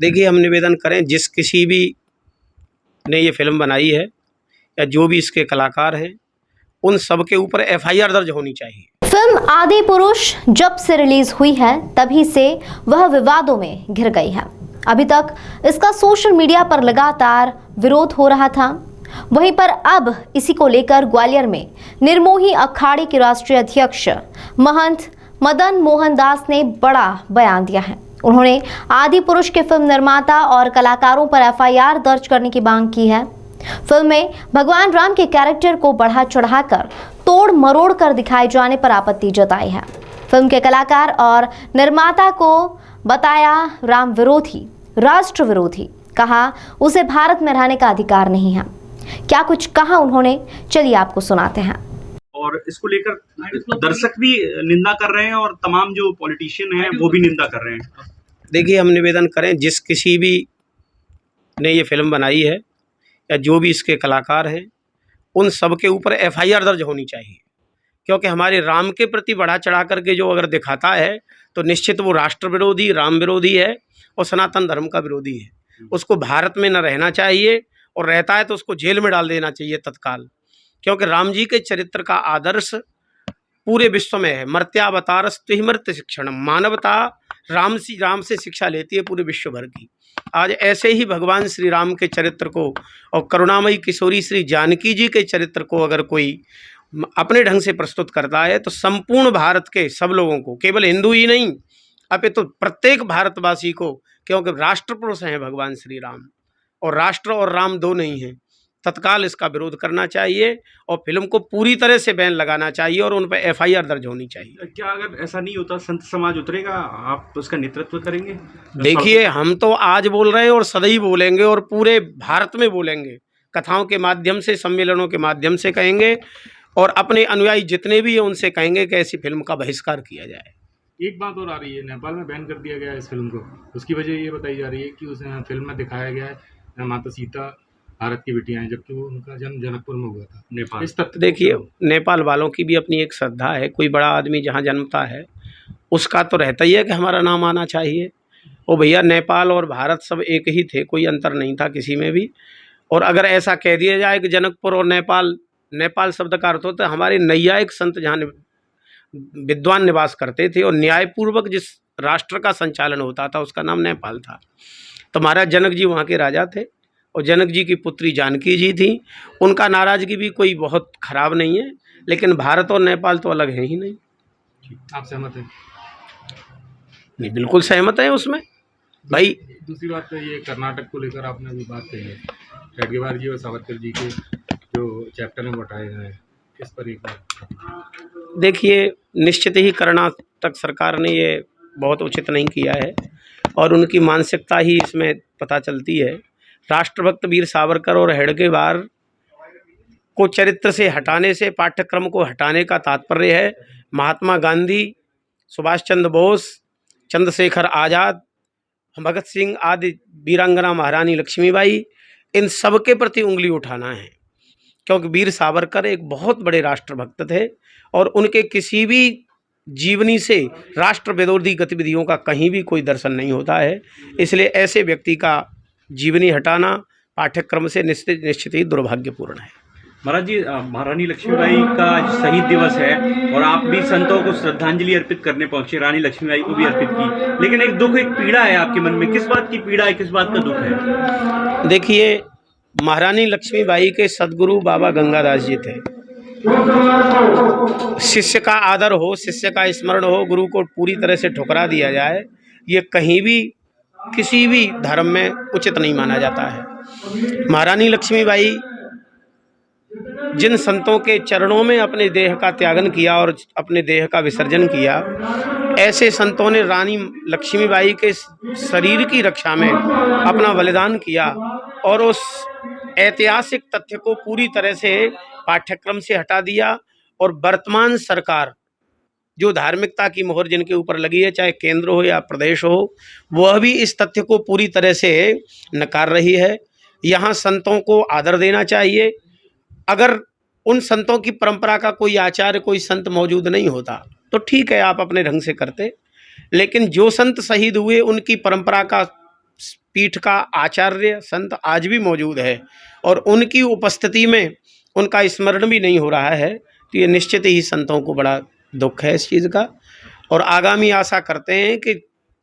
देखिए, हम निवेदन करें जिस किसी भी ने ये फिल्म बनाई है या जो भी इसके कलाकार हैं, उन सब के ऊपर एफआईआर दर्ज होनी चाहिए। फिल्म आदि पुरुष जब से रिलीज हुई है तभी से वह विवादों में घिर गई है। अभी तक इसका सोशल मीडिया पर लगातार विरोध हो रहा था। वहीं पर अब इसी को लेकर ग्वालियर में निर्मोही अखाड़े के राष्ट्रीय अध्यक्ष महंत मदन मोहन दास ने बड़ा बयान दिया है। उन्होंने आदि पुरुष के फिल्म निर्माता और कलाकारों पर एफआईआर दर्ज करने की मांग की है। फिल्म में भगवान राम के कैरेक्टर को बढ़ा चढ़ाकर तोड़ मरोड़ कर दिखाए जाने पर आपत्ति जताई है। फिल्म के कलाकार और निर्माता को बताया राम विरोधी, राष्ट्र विरोधी, कहा उसे भारत में रहने का अधिकार नहीं है। क्या कुछ कहा उन्होंने, चलिए आपको सुनाते हैं। और इसको लेकर दर्शक भी निंदा कर रहे हैं और तमाम जो पॉलिटिशियन हैं वो भी निंदा कर रहे हैं। देखिए, हम निवेदन करें जिस किसी भी ने ये फिल्म बनाई है या जो भी इसके कलाकार हैं, उन सब के ऊपर एफआईआर दर्ज होनी चाहिए, क्योंकि हमारे राम के प्रति बढ़ा चढ़ा करके जो अगर दिखाता है तो निश्चित वो राष्ट्र विरोधी, राम विरोधी है और सनातन धर्म का विरोधी है। उसको भारत में न रहना चाहिए और रहता है तो उसको जेल में डाल देना चाहिए तत्काल, क्योंकि राम जी के चरित्र का आदर्श पूरे विश्व में है। मर्त्यावतारस्तु हि मर्त्य शिक्षणम, मानवता राम से शिक्षा लेती है पूरे विश्व भर की। आज ऐसे ही भगवान श्री राम के चरित्र को और करुणामयी किशोरी श्री जानकी जी के चरित्र को अगर कोई अपने ढंग से प्रस्तुत करता है तो संपूर्ण भारत के सब लोगों को, केवल हिंदू ही नहीं अपितु प्रत्येक भारतवासी को, क्योंकि राष्ट्र पुरुष हैं भगवान श्री राम और राष्ट्र और राम दो नहीं हैं, तत्काल इसका विरोध करना चाहिए और फिल्म को पूरी तरह से बैन लगाना चाहिए और उन पर एफआईआर दर्ज होनी चाहिए। क्या अगर ऐसा नहीं होता संत समाज उतरेगा, आप उसका नेतृत्व करेंगे? देखिए, हम तो आज बोल रहे हैं और सदैव बोलेंगे और पूरे भारत में बोलेंगे, कथाओं के माध्यम से, सम्मेलनों के माध्यम से कहेंगे और अपने अनुयायी जितने भी हैं उनसे कहेंगे कि ऐसी फिल्म का बहिष्कार किया जाए। एक बात और आ रही है, नेपाल में बैन कर दिया गया है इस फिल्म को। उसकी वजह ये बताई जा रही है कि उस फिल्म में दिखाया गया है माता सीता भारत की बेटियां हैं, जबकि वो उनका जन्म जनकपुर में हुआ था नेपाल। इस तथ्य देखिए, नेपाल वालों की भी अपनी एक श्रद्धा है। कोई बड़ा आदमी जहाँ जन्मता है उसका तो रहता ही है कि हमारा नाम आना चाहिए। ओ भैया, नेपाल और भारत सब एक ही थे, कोई अंतर नहीं था किसी में भी। और अगर ऐसा कह दिया जाए कि जनकपुर और नेपाल, नेपाल शब्द का अर्थ होता है हमारे नैयायिक संत जहाँ विद्वान निवास करते थे और न्यायपूर्वक जिस राष्ट्र का संचालन होता था उसका नाम नेपाल था। तो महाराज जनक जी वहाँ के राजा थे और जनक जी की पुत्री जानकी जी थी। उनका नाराज़गी भी कोई बहुत ख़राब नहीं है, लेकिन भारत और नेपाल तो अलग है ही नहीं। आप सहमत हैं? नहीं, बिल्कुल सहमत है उसमें भाई। दूसरी बात तो ये कर्नाटक को लेकर आपने अभी बात कही है, हेडगेवार जी और सावरकर जी के जो चैप्टर में बताए गए हैं, इस पर एक बात। देखिए, निश्चित ही कर्नाटक सरकार ने ये बहुत उचित नहीं किया है और उनकी मानसिकता ही इसमें पता चलती है। राष्ट्रभक्त वीर सावरकर और हेडगेवार को चरित्र से हटाने से, पाठ्यक्रम को हटाने का तात्पर्य है महात्मा गांधी, सुभाष चंद्र बोस, चंद्रशेखर आज़ाद, भगत सिंह आदि वीरांगना महारानी लक्ष्मीबाई, इन सब के प्रति उंगली उठाना है, क्योंकि वीर सावरकर एक बहुत बड़े राष्ट्रभक्त थे और उनके किसी भी जीवनी से राष्ट्र विरोधी गतिविधियों का कहीं भी कोई दर्शन नहीं होता है। इसलिए ऐसे व्यक्ति का जीवनी हटाना पाठ्यक्रम से निश्चित ही दुर्भाग्यपूर्ण है। महाराज जी, महारानी लक्ष्मीबाई का शहीद दिवस है और आप भी संतों को श्रद्धांजलि अर्पित करने पहुंचे, रानी लक्ष्मीबाई को भी अर्पित की, लेकिन एक दुख, एक पीड़ा है आपके मन में। किस बात की पीड़ा है, किस बात का दुख है? देखिए, महारानी लक्ष्मीबाई के सदगुरु बाबा गंगादास जी थे। शिष्य का आदर हो, शिष्य का स्मरण हो, गुरु को पूरी तरह से ठुकरा दिया जाए, ये कहीं भी किसी भी धर्म में उचित नहीं माना जाता है। महारानी लक्ष्मीबाई जिन संतों के चरणों में अपने देह का त्यागन किया और अपने देह का विसर्जन किया, ऐसे संतों ने रानी लक्ष्मीबाई के शरीर की रक्षा में अपना बलिदान किया और उस ऐतिहासिक तथ्य को पूरी तरह से पाठ्यक्रम से हटा दिया। और वर्तमान सरकार जो धार्मिकता की मोहर जिनके ऊपर लगी है, चाहे केंद्र हो या प्रदेश हो, वह भी इस तथ्य को पूरी तरह से नकार रही है। यहाँ संतों को आदर देना चाहिए। अगर उन संतों की परंपरा का कोई आचार्य, कोई संत मौजूद नहीं होता तो ठीक है, आप अपने ढंग से करते, लेकिन जो संत शहीद हुए उनकी परंपरा का पीठ का आचार्य संत आज भी मौजूद है और उनकी उपस्थिति में उनका स्मरण भी नहीं हो रहा है, तो ये निश्चित ही संतों को बड़ा दुख है इस चीज़ का। और आगामी आशा करते हैं कि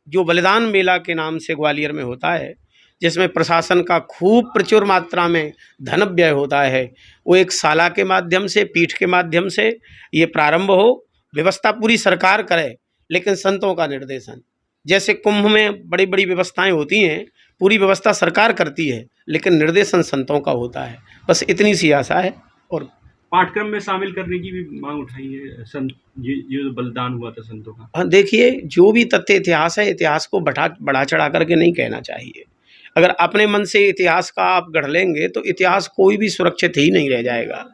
जो बलिदान मेला के नाम से ग्वालियर में होता है, जिसमें प्रशासन का खूब प्रचुर मात्रा में धन व्यय होता है, वो एक शाला के माध्यम से, पीठ के माध्यम से ये प्रारंभ हो। व्यवस्था पूरी सरकार करे, लेकिन संतों का निर्देशन, जैसे कुंभ में बड़ी बड़ी व्यवस्थाएं होती हैं, पूरी व्यवस्था सरकार करती है, लेकिन निर्देशन संतों का होता है। बस इतनी सी आशा है। और पाठ्यक्रम में शामिल करने की भी मांग उठाई है संत, ये जो बलिदान हुआ था संतों का। हाँ, देखिए, जो भी तथ्य इतिहास है, इतिहास को बढ़ा चढ़ा करके नहीं कहना चाहिए। अगर अपने मन से इतिहास का आप गढ़ लेंगे तो इतिहास कोई भी सुरक्षित ही नहीं रह जाएगा।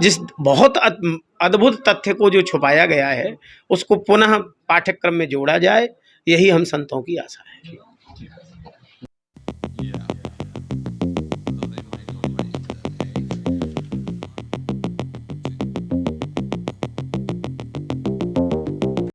जिस बहुत अद्भुत तथ्य को जो छुपाया गया है, उसको पुनः पाठ्यक्रम में जोड़ा जाए, यही हम संतों की आशा है।